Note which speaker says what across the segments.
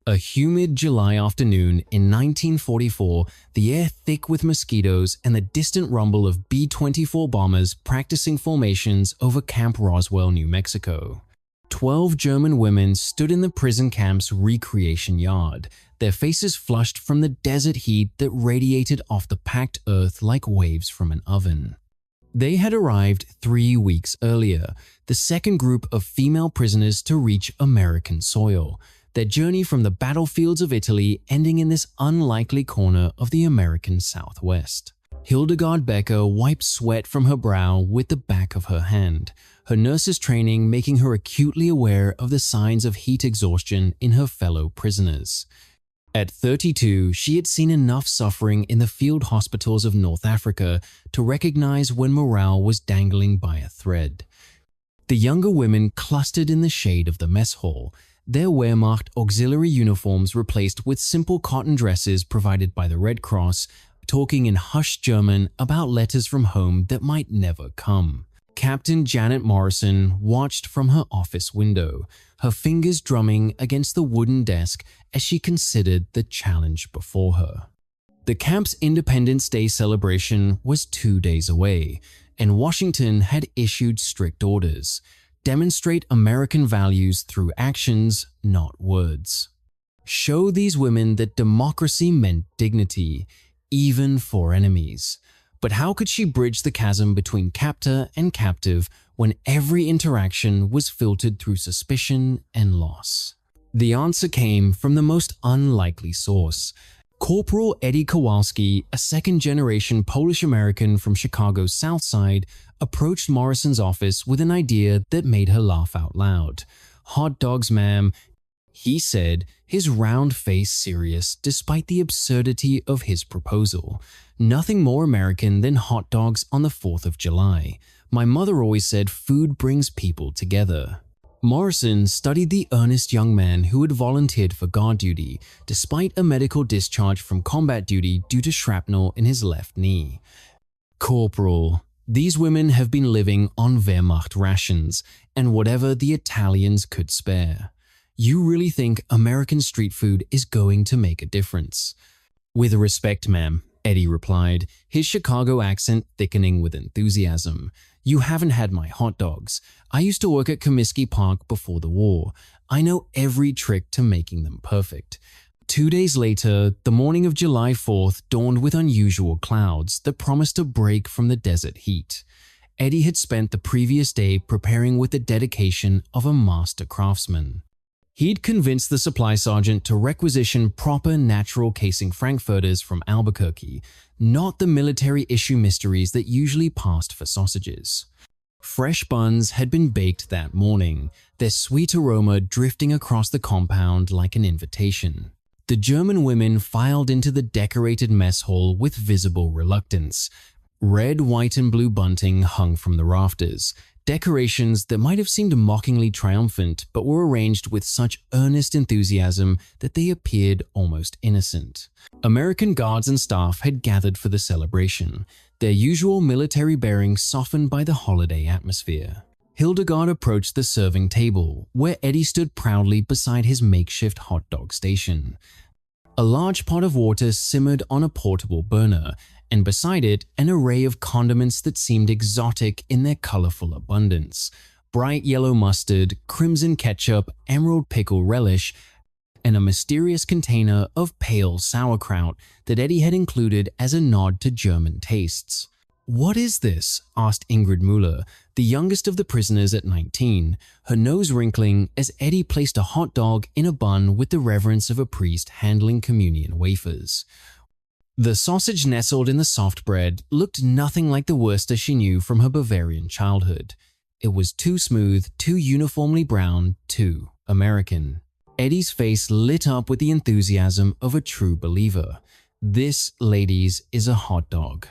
Speaker 1: A humid July afternoon in 1944, the air thick with mosquitoes and the distant rumble of B-24 bombers practicing formations over Camp Roswell, New Mexico. 12 German women stood in the prison camp's recreation yard, their faces flushed from the desert heat that radiated off the packed earth like waves from an oven. They had arrived 3 weeks earlier, the second group of female prisoners to reach American soil, their journey from the battlefields of Italy ending in this unlikely corner of the American Southwest. Hildegard Becker wiped sweat from her brow with the back of her hand, her nurse's training making her acutely aware of the signs of heat exhaustion in her fellow prisoners. At 32, she had seen enough suffering in the field hospitals of North Africa to recognize when morale was dangling by a thread. The younger women clustered in the shade of the mess hall, their Wehrmacht auxiliary uniforms replaced with simple cotton dresses provided by the Red Cross, talking in hushed German about letters from home that might never come. Captain Janet Morrison watched from her office window, her fingers drumming against the wooden desk as she considered the challenge before her. The camp's Independence Day celebration was 2 days away, and Washington had issued strict orders. Demonstrate American values through actions, not words. Show these women that democracy meant dignity, even for enemies. But how could she bridge the chasm between captor and captive when every interaction was filtered through suspicion and loss? The answer came from the most unlikely source. Corporal Eddie Kowalski, a second-generation Polish-American from Chicago's South Side, approached Morrison's office with an idea that made her laugh out loud. "Hot dogs, ma'am," he said, his round face serious despite the absurdity of his proposal. "Nothing more American than hot dogs on the 4th of July. My mother always said food brings people together." Morrison studied the earnest young man who had volunteered for guard duty, despite a medical discharge from combat duty due to shrapnel in his left knee. "Corporal, these women have been living on Wehrmacht rations and whatever the Italians could spare. You really think American street food is going to make a difference?" "With respect, ma'am," Eddie replied, his Chicago accent thickening with enthusiasm. "You haven't had my hot dogs. I used to work at Comiskey Park before the war. I know every trick to making them perfect." 2 days later, the morning of July 4th dawned with unusual clouds that promised a break from the desert heat. Eddie had spent the previous day preparing with the dedication of a master craftsman. He'd convinced the supply sergeant to requisition proper natural casing frankfurters from Albuquerque, not the military issue mysteries that usually passed for sausages. Fresh buns had been baked that morning, their sweet aroma drifting across the compound like an invitation. The German women filed into the decorated mess hall with visible reluctance. Red, white, and blue bunting hung from the rafters, decorations that might have seemed mockingly triumphant but were arranged with such earnest enthusiasm that they appeared almost innocent. American guards and staff had gathered for the celebration, their usual military bearing softened by the holiday atmosphere. Hildegard approached the serving table, where Eddie stood proudly beside his makeshift hot dog station. A large pot of water simmered on a portable burner, and beside it, an array of condiments that seemed exotic in their colorful abundance. Bright yellow mustard, crimson ketchup, emerald pickle relish, and a mysterious container of pale sauerkraut that Eddie had included as a nod to German tastes. "What is this?" asked Ingrid Müller, the youngest of the prisoners at 19, her nose wrinkling as Eddie placed a hot dog in a bun with the reverence of a priest handling communion wafers. The sausage nestled in the soft bread looked nothing like the Worcester she knew from her Bavarian childhood. It was too smooth, too uniformly brown, too American. Eddie's face lit up with the enthusiasm of a true believer. This, ladies, is a hot dog.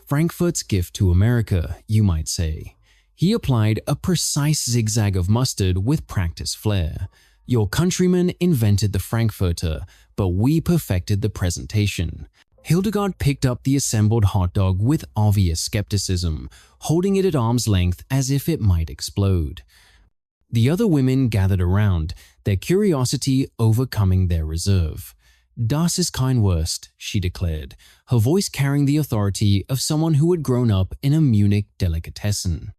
Speaker 1: Frankfurt's gift to America, you might say. He applied a precise zigzag of mustard with practice flair. Your countrymen invented the Frankfurter, but we perfected the presentation. Hildegard picked up the assembled hot dog with obvious skepticism, holding it at arm's length as if it might explode. The other women gathered around, their curiosity overcoming their reserve. "Das ist kein Wurst," she declared, her voice carrying the authority of someone who had grown up in a Munich delicatessen.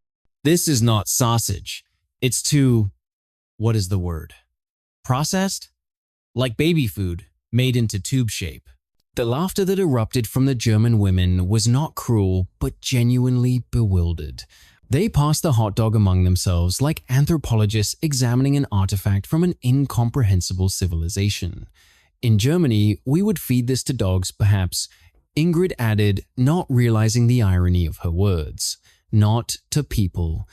Speaker 1: "This is not sausage. It's too… what is the word? Processed? Like baby food, made into tube shape." The laughter that erupted from the German women was not cruel, but genuinely bewildered. They passed the hot dog among themselves like anthropologists examining an artifact from an incomprehensible civilization. "In Germany, we would feed this to dogs, perhaps," Ingrid added, not realizing the irony of her words. "Not to people."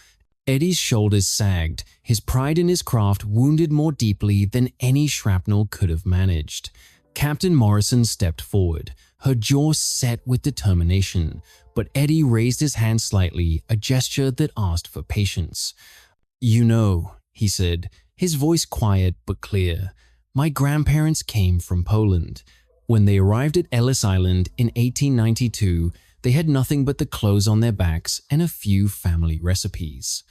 Speaker 1: Eddie's shoulders sagged, his pride in his craft wounded more deeply than any shrapnel could have managed. Captain Morrison stepped forward, her jaw set with determination, but Eddie raised his hand slightly, a gesture that asked for patience. "You know," he said, his voice quiet but clear, "my grandparents came from Poland. When they arrived at Ellis Island in 1892, they had nothing but the clothes on their backs and a few family recipes.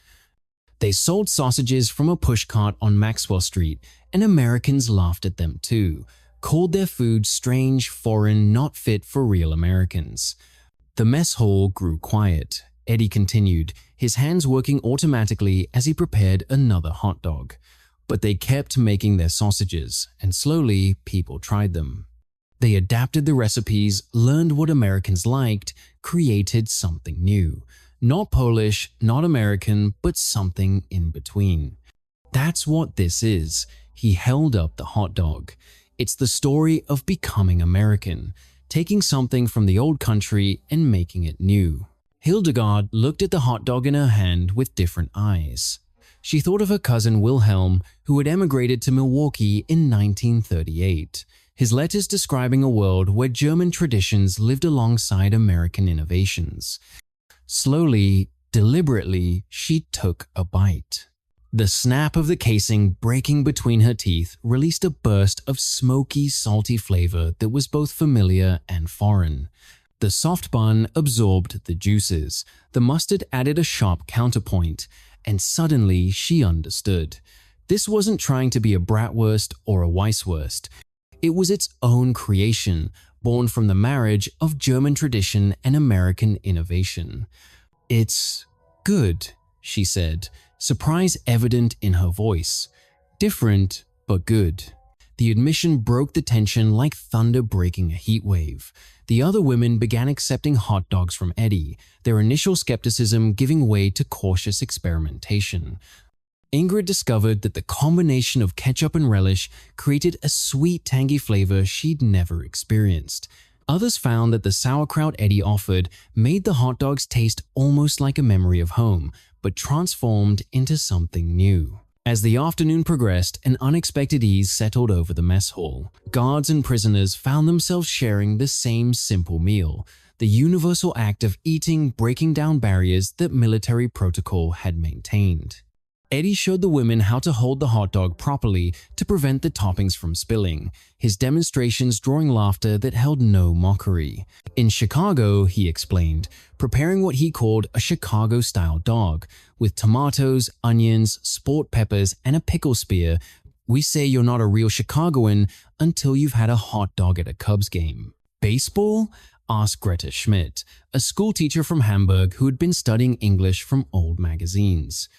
Speaker 1: They sold sausages from a pushcart on Maxwell Street, and Americans laughed at them too, called their food strange, foreign, not fit for real Americans." The mess hall grew quiet. Eddie continued, his hands working automatically as he prepared another hot dog. But they kept making their sausages, and slowly people tried them. They adapted the recipes, learned what Americans liked, created something new. Not Polish, not American, but something in between. That's what this is. He held up the hot dog. It's the story of becoming American, taking something from the old country and making it new. Hildegard looked at the hot dog in her hand with different eyes. She thought of her cousin Wilhelm, who had emigrated to Milwaukee in 1938. His letters describing a world where German traditions lived alongside American innovations. Slowly, deliberately, she took a bite. The snap of the casing breaking between her teeth released a burst of smoky, salty flavor that was both familiar and foreign. The soft bun absorbed the juices. The mustard added a sharp counterpoint, and suddenly she understood. This wasn't trying to be a bratwurst or a Weisswurst. It was its own creation, born from the marriage of German tradition and American innovation. "It's good," she said, surprise evident in her voice. "Different, but good." The admission broke the tension like thunder breaking a heat wave. The other women began accepting hot dogs from Eddie, their initial skepticism giving way to cautious experimentation. Ingrid discovered that the combination of ketchup and relish created a sweet, tangy flavor she'd never experienced. Others found that the sauerkraut Eddie offered made the hot dogs taste almost like a memory of home, but transformed into something new. As the afternoon progressed, an unexpected ease settled over the mess hall. Guards and prisoners found themselves sharing the same simple meal, the universal act of eating breaking down barriers that military protocol had maintained. Eddie showed the women how to hold the hot dog properly to prevent the toppings from spilling, his demonstrations drawing laughter that held no mockery. In Chicago, he explained, preparing what he called a Chicago-style dog, with tomatoes, onions, sport peppers, and a pickle spear. "We say you're not a real Chicagoan until you've had a hot dog at a Cubs game." "Baseball?" asked Greta Schmidt, a schoolteacher from Hamburg who had been studying English from old magazines.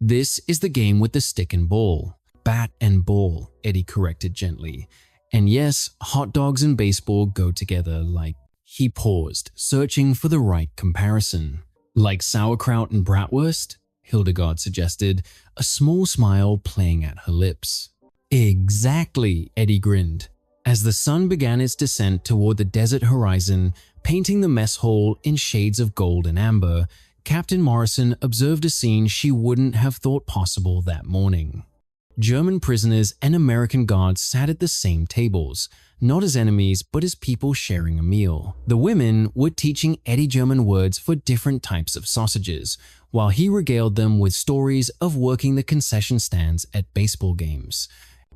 Speaker 1: "This is the game with the stick and ball." "Bat and ball," Eddie corrected gently. "And yes, hot dogs and baseball go together like…" He paused, searching for the right comparison. "Like sauerkraut and bratwurst?" Hildegard suggested, a small smile playing at her lips. "Exactly," Eddie grinned. As the sun began its descent toward the desert horizon, painting the mess hall in shades of gold and amber, Captain Morrison observed a scene she wouldn't have thought possible that morning. German prisoners and American guards sat at the same tables, not as enemies but as people sharing a meal. The women were teaching Eddie German words for different types of sausages, while he regaled them with stories of working the concession stands at baseball games.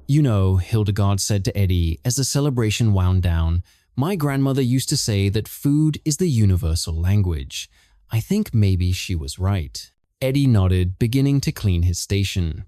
Speaker 1: "You know," Hildegard said to Eddie as the celebration wound down, "my grandmother used to say that food is the universal language." I think maybe she was right. Eddie nodded, beginning to clean his station.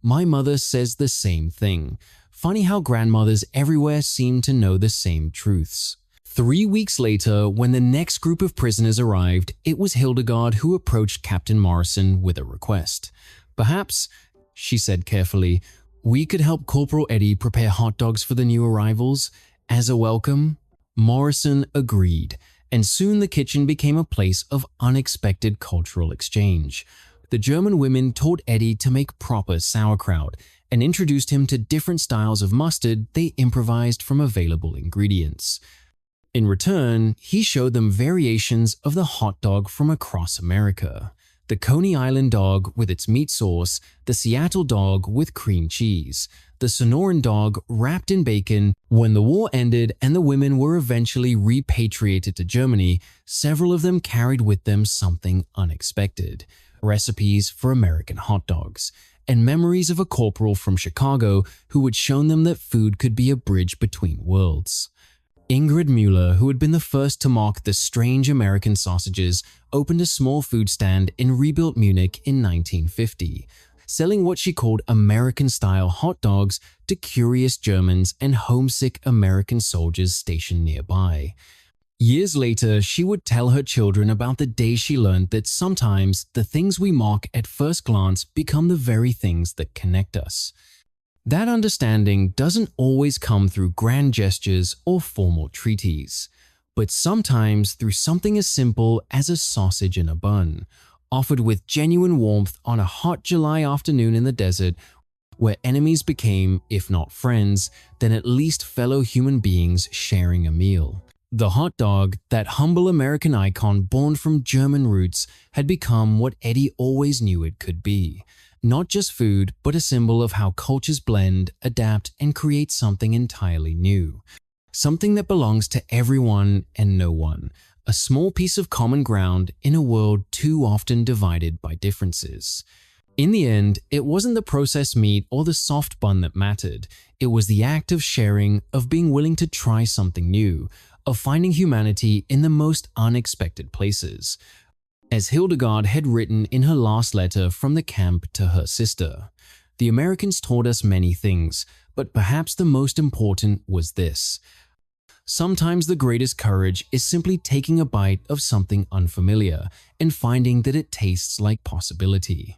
Speaker 1: My mother says the same thing. Funny how grandmothers everywhere seem to know the same truths. 3 weeks later, when the next group of prisoners arrived, it was Hildegard who approached Captain Morrison with a request. Perhaps, she said carefully, we could help Corporal Eddie prepare hot dogs for the new arrivals as a welcome. Morrison agreed, and soon the kitchen became a place of unexpected cultural exchange. The German women taught Eddie to make proper sauerkraut and introduced him to different styles of mustard they improvised from available ingredients. In return, he showed them variations of the hot dog from across America. The Coney Island dog with its meat sauce, the Seattle dog with cream cheese, the Sonoran dog wrapped in bacon. When the war ended and the women were eventually repatriated to Germany, several of them carried with them something unexpected: recipes for American hot dogs, and memories of a corporal from Chicago who had shown them that food could be a bridge between worlds. Ingrid Müller, who had been the first to mock the strange American sausages, opened a small food stand in rebuilt Munich in 1950, selling what she called American-style hot dogs to curious Germans and homesick American soldiers stationed nearby. Years later, she would tell her children about the day she learned that sometimes the things we mock at first glance become the very things that connect us. That understanding doesn't always come through grand gestures or formal treaties, but sometimes through something as simple as a sausage in a bun, offered with genuine warmth on a hot July afternoon in the desert, where enemies became, if not friends, then at least fellow human beings sharing a meal. The hot dog, that humble American icon born from German roots, had become what Eddie always knew it could be. Not just food, but a symbol of how cultures blend, adapt, and create something entirely new. Something that belongs to everyone and no one. A small piece of common ground in a world too often divided by differences. In the end, it wasn't the processed meat or the soft bun that mattered. It was the act of sharing, of being willing to try something new, of finding humanity in the most unexpected places. As Hildegard had written in her last letter from the camp to her sister, the Americans taught us many things, but perhaps the most important was this: sometimes the greatest courage is simply taking a bite of something unfamiliar and finding that it tastes like possibility.